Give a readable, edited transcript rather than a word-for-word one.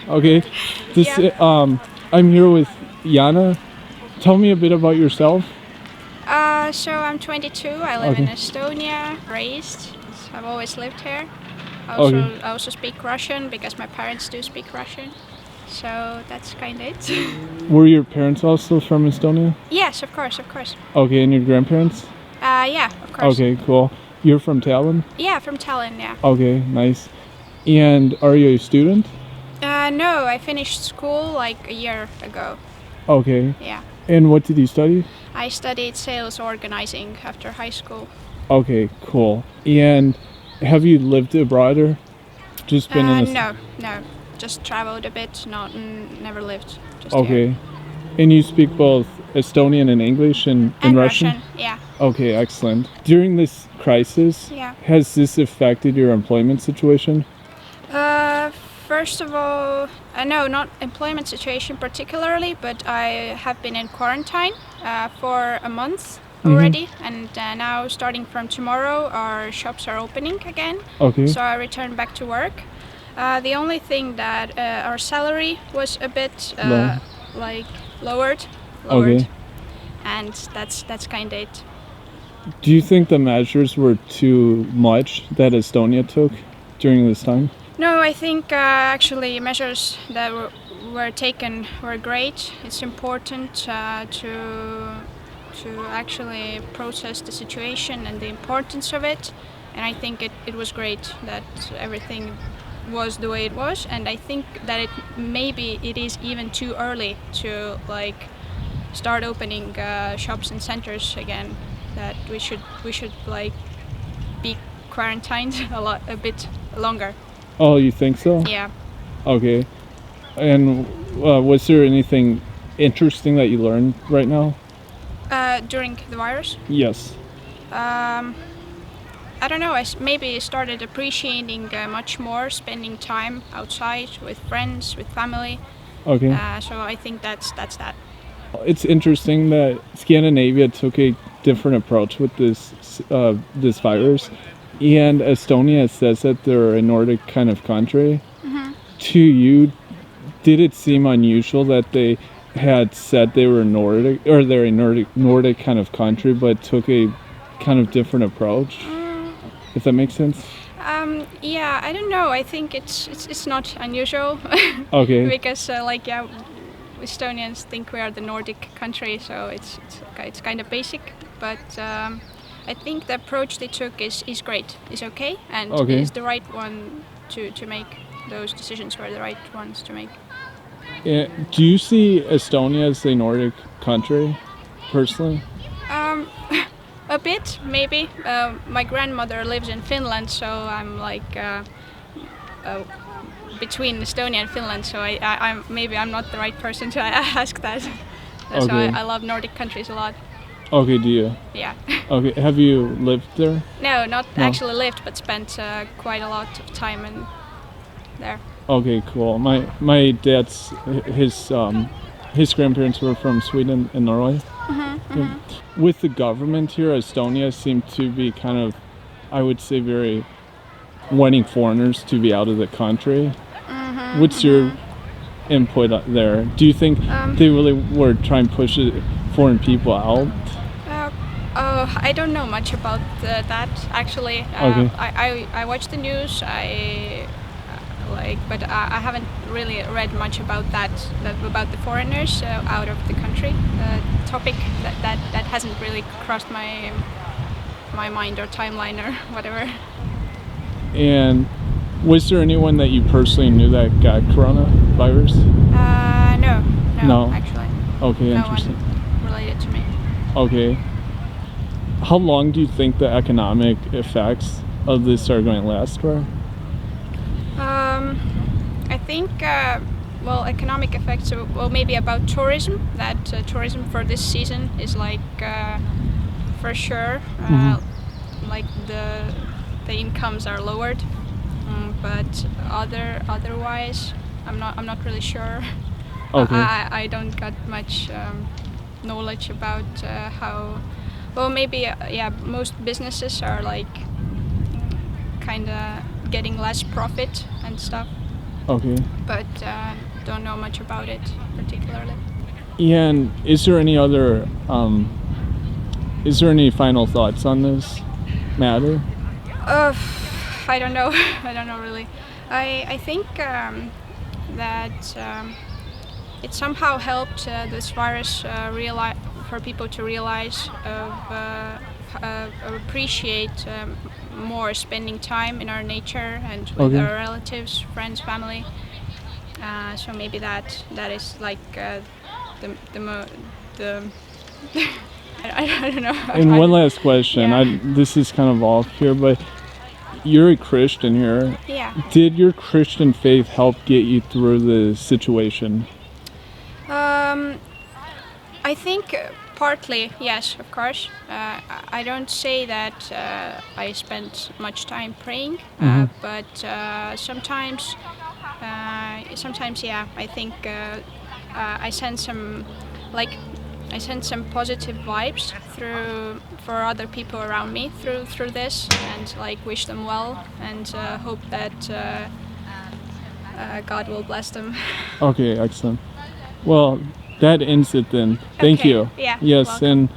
Okay. This I'm here with Jaana. Tell me a bit about yourself. So I'm 22. I live in Estonia, raised. So I've always lived here. I also speak Russian because my parents do speak Russian. So that's kind of it. Were your parents also from Estonia? Yes, of course, of course. Okay, and your grandparents? Yeah, of course. Okay, cool. You're from Tallinn? Yeah, from Tallinn, yeah. Okay, nice. And are you a student? No, I finished school like a year ago. Okay. Yeah. And what did you study? I studied sales organizing after high school. Okay, cool. And have you lived abroad or just been in No. Just traveled a bit, never lived. Just Okay. here. And you speak both Estonian and English and Russian, yeah. Okay, excellent. During this crisis, has this affected your employment situation? First of all, no, not employment situation particularly, but I have been in quarantine for a month already, and now starting from tomorrow, our shops are opening again. Okay. So I return back to work. The only thing that our salary was a bit lowered, Okay. and that's kind of it. Do you think the measures were too much that Estonia took during this time? No, I think actually measures that were taken were great. It's important to actually process the situation and the importance of it, and I think it was great that everything was the way it was, and I think that maybe it is even too early to start opening shops and centers again. That we should be quarantined a bit longer. Oh, you think so? Yeah. Okay. And was there anything interesting that you learned right now? During the virus? Yes. I don't know. I maybe started appreciating much more spending time outside with friends, with family. Okay. So I think that's that. It's interesting that Scandinavia took a different approach with this virus, and Estonia says that they're a Nordic kind of country. Mm-hmm. To you, did it seem unusual that they had said they were Nordic, or they're a Nordic kind of country, but took a kind of different approach? If that makes sense. Yeah, I don't know. I think it's not unusual. Okay. Because Estonians think we are the Nordic country, so it's kind of basic. But I think the approach they took is great. Is okay, and is the right one to make. Those decisions were the right ones to make. Do you see Estonia as a Nordic country, personally? A bit, maybe. My grandmother lives in Finland, so I'm between Estonia and Finland. So I'm not the right person to ask that. So I love Nordic countries a lot. Okay, do you? Yeah. Okay, have you lived there? No, not actually lived, but spent quite a lot of time there. Okay, cool. My dad's his grandparents were from Sweden and Norway. With the government here, Estonia seemed to be kind of, I would say, very wanting foreigners to be out of the country. What's your input there? Do you think they really were trying to push foreign people out? I don't know much about that actually. I watch the news. But I haven't really read much about that about the foreigners out of the country. Topic that hasn't really crossed my mind or timeline or whatever. And was there anyone that you personally knew that got coronavirus? No, actually. Okay, no interesting. One related to me. Okay. How long do you think the economic effects of this are going to last for? I think, economic effects, maybe about tourism, that tourism for this season is for sure, the incomes are lowered, but otherwise, I'm not really sure. Okay. I don't got much knowledge about how, maybe, most businesses are kind of getting less profit and stuff. Okay. but don't know much about it particularly. Yeah, and is there any final thoughts on this matter? I don't know. I don't know really. I think that it somehow helped this virus for people to realize appreciate more spending time in our nature and with Okay. our relatives, friends, family. So maybe that is like the I don't know. And one last question. Yeah. This is kind of off here, but you're a Christian here. Yeah. Did your Christian faith help get you through the situation? I think partly, yes, of course. I don't say that I spent much time praying, but sometimes, yeah. I think I sent some, like, I sent some positive vibes for other people around me through this, and like wish them well, and hope that God will bless them. Okay, excellent. Well, that ends it then. Thank Okay, you. yeah, Yes, welcome. and